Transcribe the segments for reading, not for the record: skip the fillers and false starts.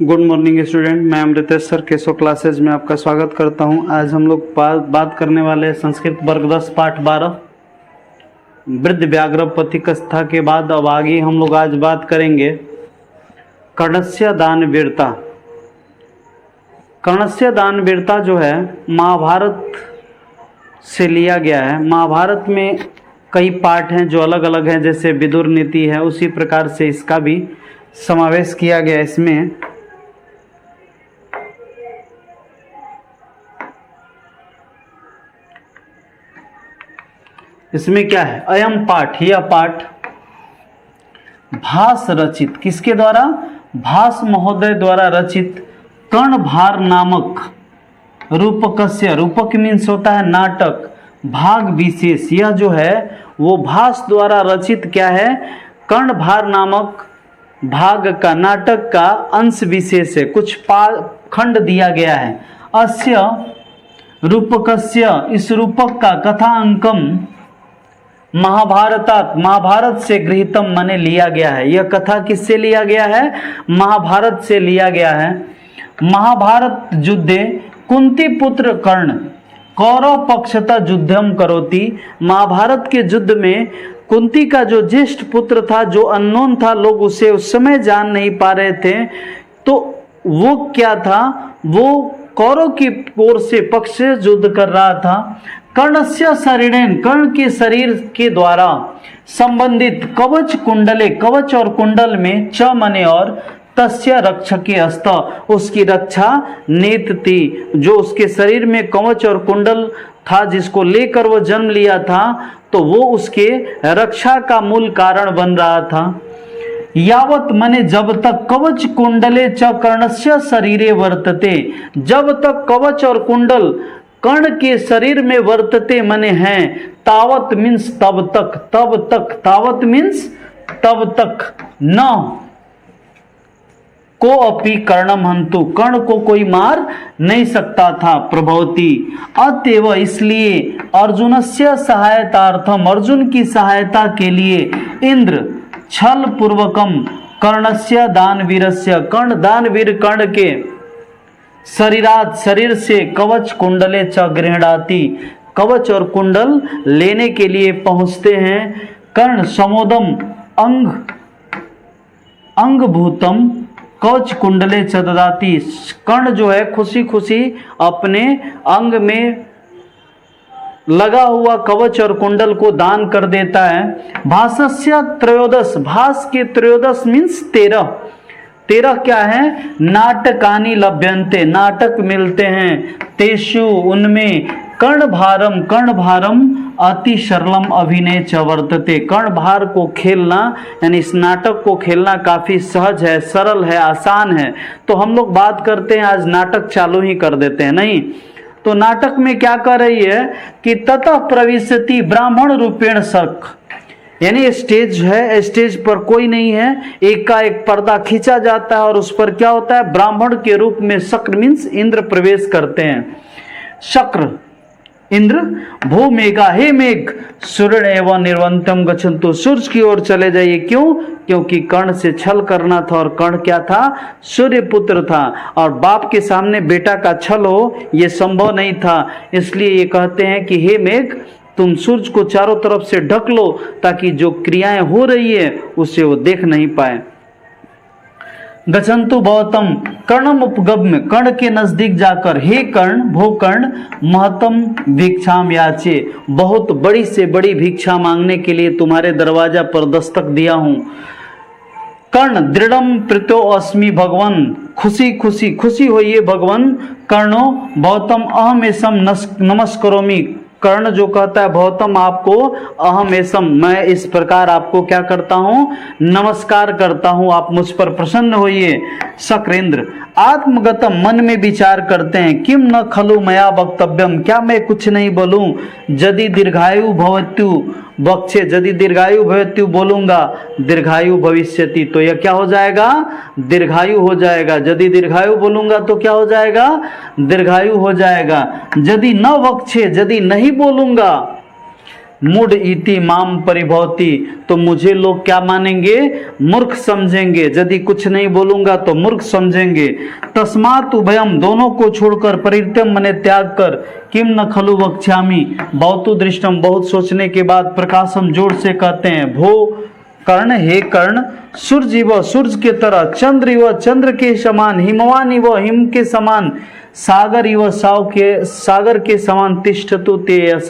Good morning student, मैं Amritesh sir Keshav classes में आपका स्वागत करता हूं। आज हम लोग बात करने वाले हैं संस्कृत वर्ग 10 पाठ 12 वृद्ध व्याघ्र पथिकस्था के बाद अब आगे हम लोग आज बात करेंगे कर्णस्य दान वीरता। कर्णस्य दान वीरता जो है महाभारत से लिया गया है। महाभारत में कई पाठ हैं जो अलग अलग हैं, जैसे विदुर नीति है, उसी प्रकार से इसका भी समावेश किया गया इसमें। इसमें क्या है, अयम पाठ, यह पाठ भास रचित, किसके द्वारा? भास महोदय द्वारा रचित कर्णभार नामक रूपकस्य, रूपक मीन्स होता है नाटक, भाग विशेष, यह जो है वो भास द्वारा रचित क्या है, कर्णभार नामक भाग का, नाटक का अंश विशेष है, कुछ खंड दिया गया है। अस्य रूपकस्य, इस रूपक का कथा अंकम महाभारतात, महाभारत से गृहीतम माने लिया गया है। यह कथा किससे लिया गया है? महाभारत से लिया गया है। महाभारत युद्धे कुंती पुत्र कर्ण कौरव पक्षता युद्धम करोति। महाभारत के युद्ध में कुंती का जो ज्येष्ठ पुत्र था, जो अननोन था, लोग उसे उस समय जान नहीं पा रहे थे, तो वो क्या था, वो कौरव की ओर से पक्ष से युद्ध कर रहा था। कर्णस्य शरीरेण, कर्ण के शरीर के द्वारा संबंधित कवच कुंडले, कवच और कुंडल में च मने और तस्य रक्षके हस्त, उसकी रक्षा नेत थी। जो उसके शरीर में कवच और कुंडल था, जिसको लेकर वो जन्म लिया था, तो वो उसके रक्षा का मूल कारण बन रहा था। यावत मने जब तक कवच कुंडले च कर्णस्य शरीरे वर्तते, जब तक कवच और कुंडल कर्ण के शरीर में वर्तते मने हैं, तावत मीन्स तब तक, तब तक, तावत मीन्स तब तक, न को अपि कर्णम हंतु, कर्ण को कोई मार नहीं सकता था। प्रभवती, अतएव इसलिए अर्जुनस्य सहायतार्थम, अर्जुन की सहायता के लिए इंद्र छल पूर्वकम कर्णस्य दानवीरस्य, कर्ण दानवीर कर्ण के शरीरात, शरीर से कवच कुंडले च गृहणाति, कवच और कुंडल लेने के लिए पहुंचते हैं। कर्ण समोदम अंगभूतम कवच कुंडले च ददाति, कर्ण जो है खुशी खुशी अपने अंग में लगा हुआ कवच और कुंडल को दान कर देता है। भासस्य त्रयोदश, भास के त्रयोदश मीन्स 13, 13 क्या है, नाटकानि लभ्यन्ते, नाटक मिलते हैं। तेषु, उनमें कर्णभारम, कर्णभारम अति सरलम अभिनय च वर्तते, कर्णभार को खेलना यानी इस नाटक को खेलना काफी सहज है, सरल है, आसान है। तो हम लोग बात करते हैं, आज नाटक चालू ही कर देते हैं, नहीं तो नाटक में क्या कर रही है कि ततः प्रविशति ब्राह्मण रूपेण शक, यानी स्टेज है, स्टेज पर कोई नहीं है, एक का एक पर्दा खींचा जाता है और उस पर क्या होता है, ब्राह्मण के रूप में शक्र मीन्स इंद्र प्रवेश करते हैं। शक्र इंद्र, भू मेघा, हे मेघ, सूर्य एवं निर्वंतम गच्छन्तु, सूर्य की ओर चले जाइए। क्यों? क्योंकि कर्ण से छल करना था, और कर्ण क्या था, सूर्य पुत्र था, और बाप के सामने बेटा का छल हो ये संभव नहीं था। इसलिए ये कहते हैं कि हे मेघ, तुम सूर्य को चारों तरफ से ढक लो, ताकि जो क्रियाएं हो रही है उसे वो देख नहीं पाए। गच्छन्तु भवतम कर्णम उपगम्य, कर्ण के नजदीक जाकर, हे कर्ण, भो कर्ण, महतम भिक्षाम याचे, बहुत बड़ी से बड़ी भिक्षा मांगने के लिए तुम्हारे दरवाजा पर दस्तक दिया हूं। कर्ण दृढ़म प्रीतो अस्मि भगवन, खुशी खुशी खुशी होइए भगवान। कर्णो भवतम अहमेशम नमस्करोमि, कर्ण जो कहता है भौतम आपको, अहम एसम मैं इस प्रकार आपको क्या करता हूँ, नमस्कार करता हूँ, आप मुझ पर प्रसन्न होइए। शक्रेंद्र आत्मगतम, मन में विचार करते हैं, किम न खलु मया वक्तव्यम, क्या मैं कुछ नहीं बोलूं, यदि दीर्घायु भवत्यु वक्षे, यदि दीर्घायु भवत्यु बोलूंगा, दीर्घायु भविष्यति, तो यह क्या हो जाएगा, दीर्घायु हो जाएगा। यदि दीर्घायु बोलूंगा तो क्या हो जाएगा, दीर्घायु हो जाएगा। यदि न वक्षे, यदि नहीं बोलूंगा, मूढ़ इति माम परिभवति, तो मुझे लोग क्या मानेंगे, मूर्ख समझेंगे। यदि कुछ नहीं बोलूंगा तो मूर्ख समझेंगे। तस्मात् उभयम, दोनों को छोड़कर, परित्यम मने त्याग कर, किम न खलु वक्ष्यामि, बहुतु दृष्टम, बहुत सोचने के बाद, प्रकाशम जोर से कहते हैं, भो कर्ण, हे कर्ण, सूर्य व सूर्य के तरह, चंद्र व चंद्र के समान, हिमवान व हिम के समान, सागर व सागर के समान, तिष्ठतु ते यश।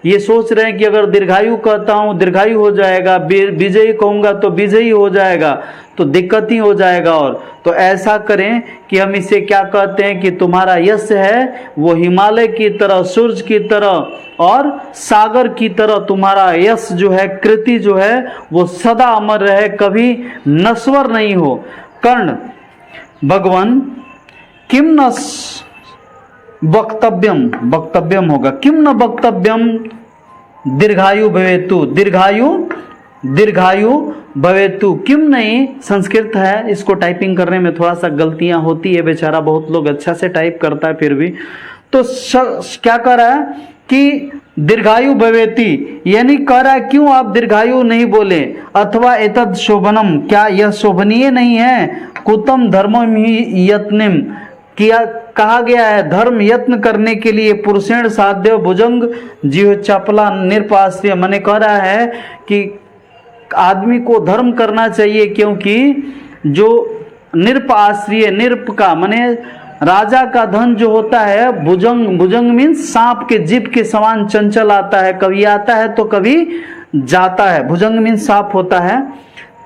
ये सोच रहे हैं कि अगर दीर्घायु कहता हूँ दीर्घायु हो जाएगा, विजयी कहूंगा तो विजयी हो जाएगा, तो दिक्कत ही हो जाएगा। और तो ऐसा करें कि हम इसे क्या कहते हैं कि तुम्हारा यश है वो हिमालय की तरह, सूर्य की तरह और सागर की तरह तुम्हारा यश जो है, कृति जो है वो सदा अमर रहे, कभी नश्वर नहीं हो। कर्ण, भगवान, किम न वक्तव्यम, वक्तव्यम होगा, किम न वक्तव्यम दीर्घायु भवेतु, दीर्घायु भवेतु, किम नहीं, संस्कृत है, इसको टाइपिंग करने में थोड़ा सा गलतियां होती है, बेचारा बहुत लोग अच्छा से टाइप करता है फिर भी। तो क्या कह रहा है कि दीर्घायु भवेति, यानी कह रहा है क्यों आप दीर्घायु नहीं बोले। अथवा एतद शोभनम, क्या यह शोभनीय नहीं है। कुतम धर्मम ही यत्निम, किया कहा गया है धर्म यत्न करने के लिए, पुरुषेण साध्य भुजंग जीव चपला निरपाश्रय, मैंने कह रहा है कि आदमी को धर्म करना चाहिए, क्योंकि जो निरप आश्रय, निरप का माने राजा का धन जो होता है, भुजंग, भुजंग मीन्स सांप के जीभ के समान चंचल आता है, कभी आता है तो कभी जाता है, भुजंग मीन्स सांप होता है।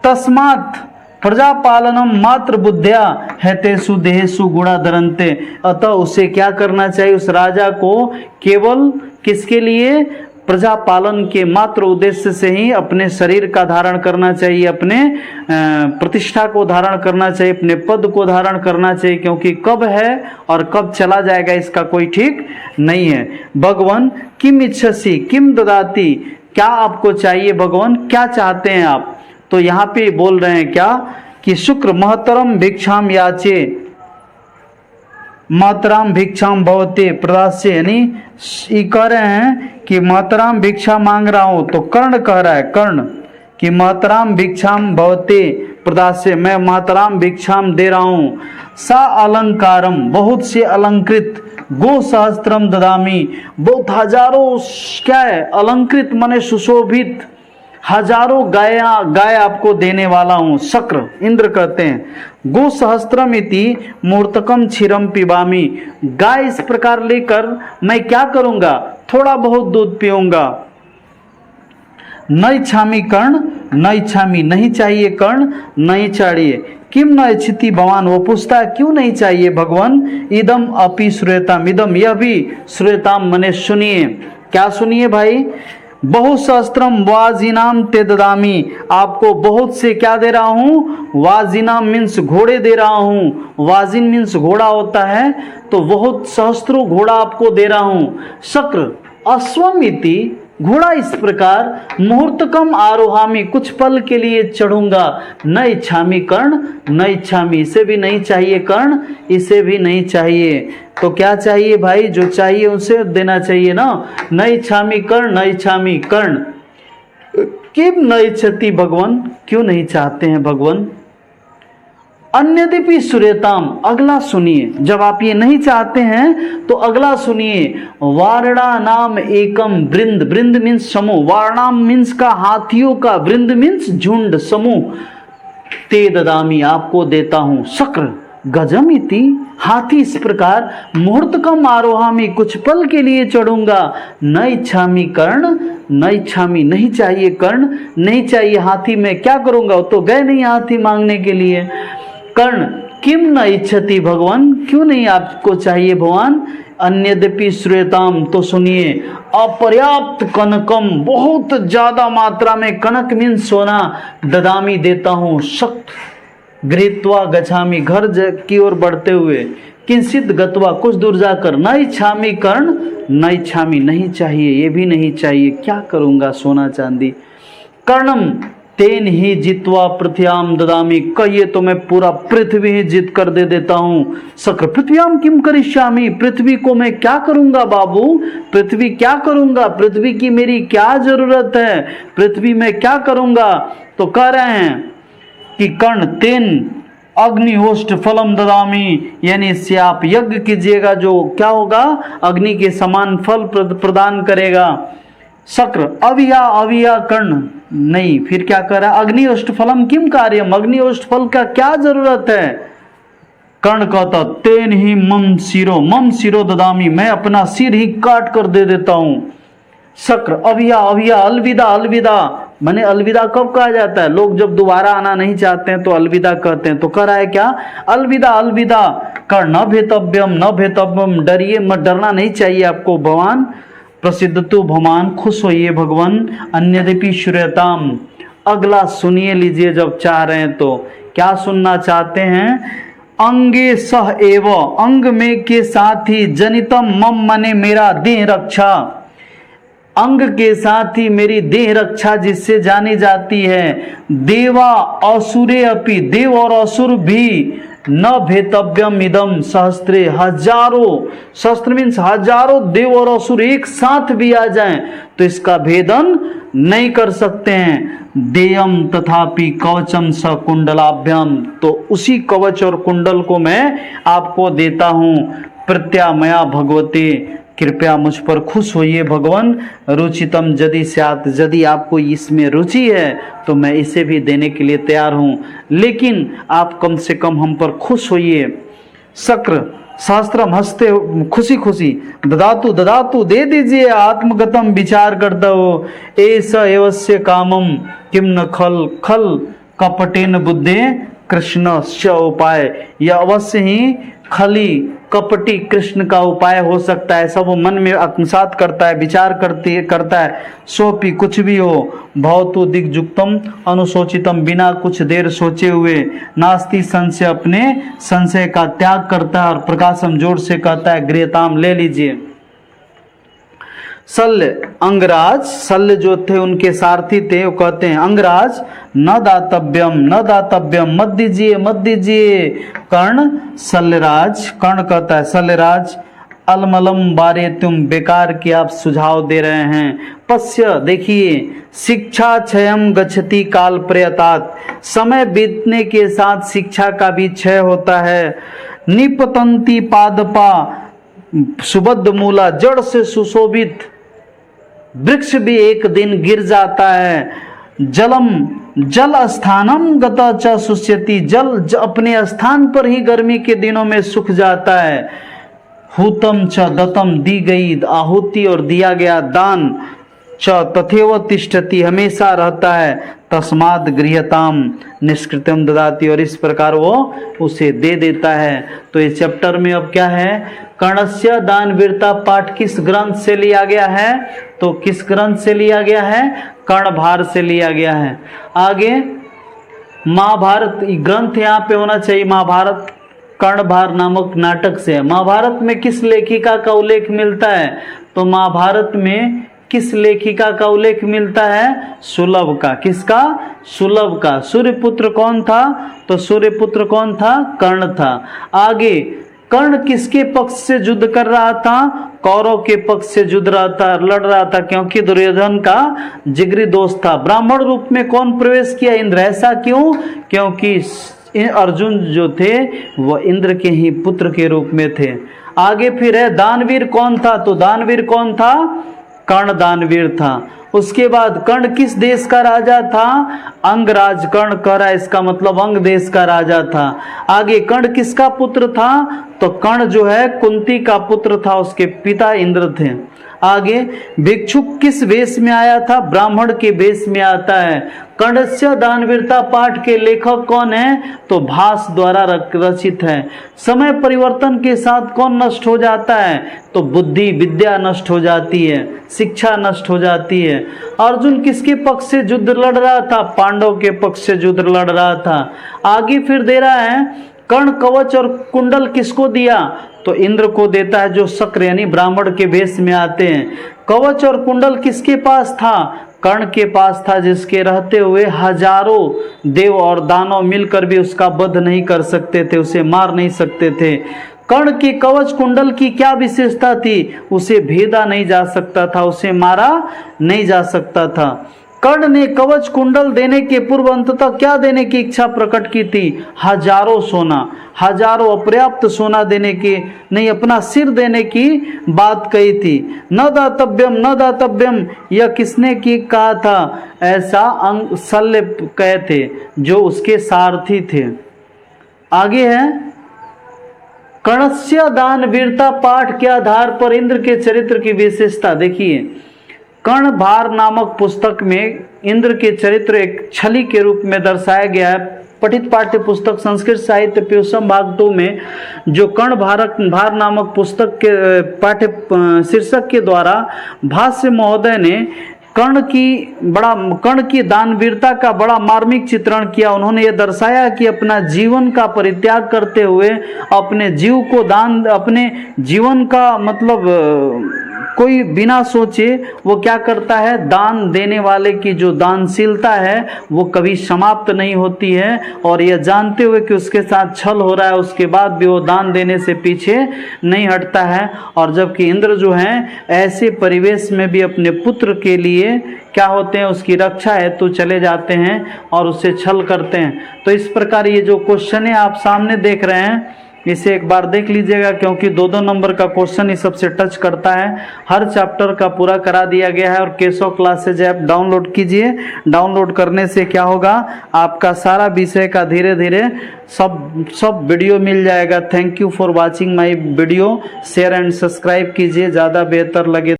तस्मात् प्रजापालनम मात्र बुद्धिया हेतेषु देहेषु गुणा धरन्ते, अतः उसे क्या करना चाहिए, उस राजा को केवल किसके लिए, प्रजा पालन के मात्र उद्देश्य से ही अपने शरीर का धारण करना चाहिए, अपने प्रतिष्ठा को धारण करना चाहिए, अपने पद को धारण करना चाहिए, क्योंकि कब है और कब चला जाएगा इसका कोई ठीक नहीं है। भगवान, किम इच्छसि किम ददाति, क्या आपको चाहिए भगवान, क्या चाहते हैं आप। तो यहाँ पे बोल रहे हैं क्या कि शुक्र महतरम भिक्षाम याचे, मातराम भिक्षाम भवते प्रदास्य, यानी कह रहे हैं कि मातराम भिक्षा मांग रहा हूं, तो कर्ण कह रहा है, कर्ण कि मातराम भिक्षाम भवते प्रदास्य, मैं मातराम भिक्षाम दे रहा हूं। सा अलंकारम, बहुत से अलंकृत, गो सहस्त्रम ददामी, बहुत हजारों क्या है अलंकृत माने सुशोभित, हजारों गाय आपको देने वाला हूं। शक्र, इंद्र कहते हैं गो सहस्त्रम इति मूर्तकम क्षीरम पिबामी, गाय इस प्रकार लेकर मैं क्या करूंगा, थोड़ा बहुत दूध पीऊंगा। न इच्छामी कर्ण, न इच्छामी नहीं चाहिए कर्ण, नहीं चाहिए। किम न इच्छति भगवान, वो पूछता है क्यों नहीं चाहिए भगवान। इदम अपि श्रूयताम, इदम यह भी श्रूयताम मने सुनिए, क्या सुनिए भाई। बहुसहस्त्रम वाजिनाम ते ददामी, आपको बहुत से क्या दे रहा हूं, वाजिनाम मीन्स घोड़े दे रहा हूं, वाजिन मीन्स घोड़ा होता है, तो बहुत सहस्त्रों घोड़ा आपको दे रहा हूं। शक्र अश्वमिति, घोड़ा इस प्रकार, मुहूर्तकम आरोहामी, कुछ पल के लिए चढ़ूंगा। न इच्छामी कर्ण, न इच्छामी, इसे भी नहीं चाहिए कर्ण, इसे भी नहीं चाहिए। तो क्या चाहिए भाई, जो चाहिए उसे देना चाहिए ना। न इच्छामी कर्ण, न इच्छामी कर्ण, किम न इच्छति भगवान, क्यों नहीं चाहते हैं भगवान। अन्यदिपि सूर्यताम, अगला सुनिए, जब आप ये नहीं चाहते हैं तो अगला सुनिए। वारणा नाम एकम वृंद, वृंद मीन्स समूह, वारणाम मीन्स का हाथियों का, वृंद मीन्स झुंड समूह, ते ददामी आपको देता हूं। शक्र गजम इति, हाथी इस प्रकार, मुहूर्तकम आरोहामी कुछ पल के लिए चढ़ूंगा। न इच्छामी कर्ण, न इच्छामी नहीं चाहिए कर्ण, नहीं चाहिए हाथी, मैं क्या करूंगा, तो गए नहीं हाथी मांगने के लिए। कर्ण किम न इच्छति भगवान, क्यों नहीं आपको चाहिए भगवान। अन्यद्यपि श्रूयताम, तो सुनिए। अपर्याप्त कनकम, बहुत ज्यादा मात्रा में, कनक मीन सोना, ददामी देता हूं। शक्त गृहीत्वा गच्छामि, घर की ओर बढ़ते हुए, किंचित गत्वा कुछ दूर जाकर, न इच्छामि कर्ण, न इच्छामि नहीं चाहिए, ये भी नहीं चाहिए, क्या करूंगा सोना चांदी। कर्णम तेन ही जित्वा पृथ्व्याम ददामी, कहिए तो मैं पूरा पृथ्वी ही जीत कर दे देता हूँ। शक्र पृथ्व्याम किम करिष्यामि, पृथ्वी को मैं क्या करूंगा बाबू, पृथ्वी क्या करूंगा, पृथ्वी की मेरी क्या जरूरत है, पृथ्वी में क्या करूंगा। तो कह रहे हैं कि कर्ण तेन अग्निहोष्ट फलम ददामी, यानी इससे आप यज्ञ कीजिएगा जो क्या होगा, अग्नि के समान फल प्रदान करेगा। शक्र अविया अविया कर्ण नहीं, फिर क्या कर रहा है, अग्निहोष्ट फलम किम कार्यम, अग्निहोष्ट फल का क्या जरूरत है। कर्ण कहता तेन ही मम शिरो ददामी, मैं अपना सिर ही काट कर दे देता हूं। शक्र अविया अविया अलविदा अलविदा, माने अलविदा कब कहा जाता है, लोग जब दोबारा आना नहीं चाहते हैं तो अलविदा कहते हैं। तो कह रहा है क्या, अलविदा अलविदा। कर्ण न भेतव्यम, डरिए मत, डरना नहीं चाहिए आपको भगवान। प्रसिद्ध तो भगवान, खुश होइए भगवान। अन्यदेपि श्रूयताम, अगला सुनिए लीजिए जब चाह रहे हैं तो। क्या सुनना चाहते हैं, अंगे सह एव, अंग में के साथ ही, जनितम मम मने मेरा देह रक्षा, अंग के साथ ही मेरी देह रक्षा जिससे जानी जाती है। देवा असुरे अपि, देव और असुर भी, न भेतव्यम इदम सहस्त्रे, हजारों, सहस्त्र मीन्स हजारों देव और असुर एक साथ भी आ जाएं तो इसका भेदन नहीं कर सकते हैं। देयम तथापि कवचम स कुंडलाभ्याम, तो उसी कवच और कुंडल को मैं आपको देता हूं। प्रत्यामया भगवते, कृपया मुझ पर खुश होइए भगवान। रुचितम यदि स्यात्, यदि आपको इसमें रुचि है तो मैं इसे भी देने के लिए तैयार हूं, लेकिन आप कम से कम हम पर खुश होइए। शक्र शास्त्रम हंसते खुशी खुशी, ददातु ददातु, दे दीजिए। आत्मगतम विचार करता हो, ऐसा एवस्य कामम किम न खल खल कपटेन बुद्धे कृष्ण श उपाय, यह अवश्य ही खली कपटी कृष्ण का उपाय हो सकता है। सब वो मन में आत्मसात करता है, विचार करता है। सोपी कुछ भी हो, भवतु दिग्जुक्तम अनुशोचितम, बिना कुछ देर सोचे हुए। नास्ति संशय, अपने संशय का त्याग करता है। और प्रकाशम जोर से कहता है गृहताम, ले लीजिए। शल्य अंगराज, शल्य जो थे उनके सारथी थे, वो कहते हैं अंगराज न दातव्यम, मत दीजिए मत दीजिए। कर्ण शल्यराज, कर्ण कहता है शल्यराज, अलमलम बारे, तुम बेकार के आप सुझाव दे रहे हैं। पश्य देखिए, शिक्षा क्षयम गच्छति काल प्रयतात, समय बीतने के साथ शिक्षा का भी क्षय होता है। निपतंती पादपा सुबद्ध मूला, जड़ से सुशोभित वृक्ष भी एक दिन गिर जाता है। जल स्थानम गता च शुष्यति, जल अपने स्थान पर ही गर्मी के दिनों में सूख जाता है। हुतम च दतम, दी गई आहुति और दिया गया दान, च तथेव तिष्ठति, हमेशा रहता है। तस्माद गृहताम निष्कृतम ददाति, और इस प्रकार वो उसे दे देता है। तो इस चैप्टर में अब क्या है, कर्णस्य दान वीरता पाठ किस ग्रंथ से लिया गया है, तो किस ग्रंथ से लिया गया है, कर्णभार से लिया गया है। आगे महाभारत ग्रंथ यहाँ पे होना चाहिए, महाभारत कर्णभार नामक नाटक से। महाभारत में किस लेखिका का उल्लेख मिलता है, तो महाभारत में किस लेखिका का उल्लेख मिलता है, सुलभ का। किसका, सुलभ का। सूर्यपुत्र कौन था, तो सूर्यपुत्र कौन था, कर्ण था। आगे कर्ण किसके पक्ष से युद्ध कर रहा था, कौरव के पक्ष से युद्ध लड़ रहा था, क्योंकि दुर्योधन का जिगरी दोस्त था। ब्राह्मण रूप में कौन प्रवेश किया, इंद्र। ऐसा क्यों, क्योंकि अर्जुन जो थे वह इंद्र के ही पुत्र के रूप में थे। आगे फिर है दानवीर कौन था, तो दानवीर कौन था, कर्ण दानवीर था। उसके बाद कर्ण किस देश का राजा था, अंगराज। कर्ण कह रहा है इसका मतलब अंग देश का राजा था। आगे कर्ण किसका पुत्र था, तो कर्ण जो है कुंती का पुत्र था, उसके पिता इंद्र थे। आगे भिक्षुक किस वेश में आया था, ब्राह्मण के वेश में आता है। कर्णस्य दानवीरता पाठ के लेखक कौन है, तो भास द्वारा रचित है। समय परिवर्तन के साथ कौन नष्ट हो जाता है, तो बुद्धि विद्या नष्ट हो जाती है, शिक्षा नष्ट हो जाती है। अर्जुन किसके पक्ष से युद्ध लड़ रहा था, पांडव के पक्ष से युद्ध लड़ रहा था। आगे फिर दे रहा है कर्ण कवच और कुंडल किसको दिया, तो इंद्र को देता है, जो शक्र यानी ब्राह्मण के वेश में आते हैं। कवच और कुंडल किसके पास था, कर्ण के पास था, जिसके रहते हुए हजारों देव और दानव मिलकर भी उसका वध नहीं कर सकते थे, उसे मार नहीं सकते थे। कर्ण के कवच कुंडल की क्या विशेषता थी? उसे भेदा नहीं जा सकता था, उसे मारा नहीं जा सकता था। कर्ण ने कवच कुंडल देने के पूर्व अंततः क्या देने की इच्छा प्रकट की थी? हजारों सोना, हजारों अपर्याप्त सोना देने की नहीं, अपना सिर देने की बात कही थी। न दातव्यम न दातव्यम, यह किसने की कहा था? ऐसा शल्य कहे थे, जो उसके सारथी थे। आगे है कर्णस्य दान वीरता पाठ के आधार पर इंद्र के चरित्र की विशेषता। देखिए, कर्ण भार नामक पुस्तक में इंद्र के चरित्र एक छली के रूप में दर्शाया गया है। पठित पाठ्य पुस्तक संस्कृत साहित्य प्योसम भाग 2 में जो कर्ण भार नामक पुस्तक के पाठ्य शीर्षक के द्वारा भाष्य महोदय ने कर्ण की दानवीरता का बड़ा मार्मिक चित्रण किया। उन्होंने ये दर्शाया कि अपना जीवन का परित्याग करते हुए अपने जीव को दान, अपने जीवन का मतलब कोई बिना सोचे वो क्या करता है, दान देने वाले की जो दानशीलता है वो कभी समाप्त नहीं होती है, और यह जानते हुए कि उसके साथ छल हो रहा है उसके बाद भी वो दान देने से पीछे नहीं हटता है। और जबकि इंद्र जो हैं ऐसे परिवेश में भी अपने पुत्र के लिए क्या होते हैं, उसकी रक्षा हेतु चले जाते हैं और उससे छल करते हैं। तो इस प्रकार ये जो क्वेश्चन है आप सामने देख रहे हैं, इसे एक बार देख लीजिएगा, क्योंकि 2-2 नंबर का क्वेश्चन इस सबसे टच करता है। हर चैप्टर का पूरा करा दिया गया है। और केशव क्लासेज ऐप डाउनलोड कीजिए। डाउनलोड करने से क्या होगा, आपका सारा विषय का धीरे धीरे सब वीडियो मिल जाएगा। Thank you for watching my video. Share and subscribe कीजिए, ज़्यादा बेहतर लगे